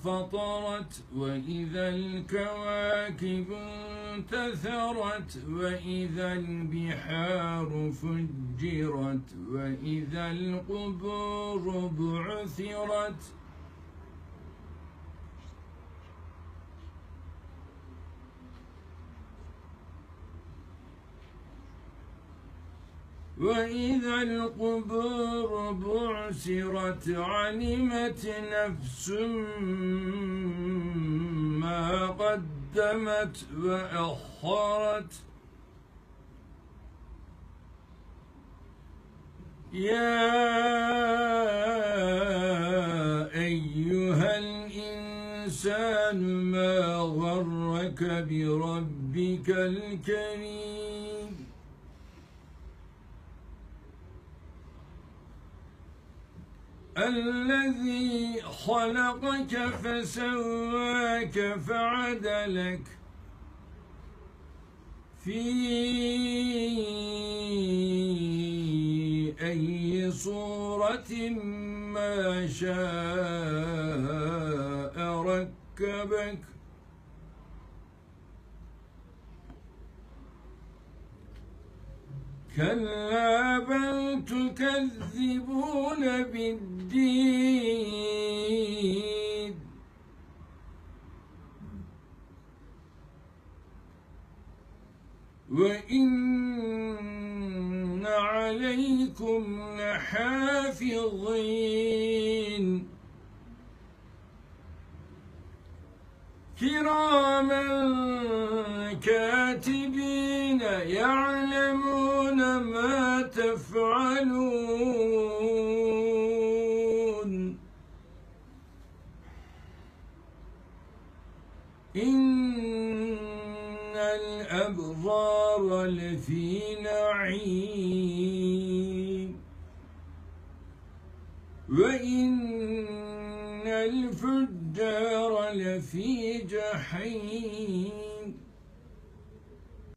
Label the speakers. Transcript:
Speaker 1: فطرت وإذا الكواكب انتثرت وإذا البحار فجرت وإذا القبور بعثرت وإذا القبور بعثرت علمت نفس ما قدمت وأخرت يا أيها الإنسان ما غرك بربك الكريم الذي خلقك فسواك فعدلك في أي صورة ما شاء ركبك كلا بل تكذبون بالدين وإن عليكم لحافظين كراما كاتبين يعلمون ما تفعلون إن الأبرار لفي نعيم وإن الفجار لفي جحيم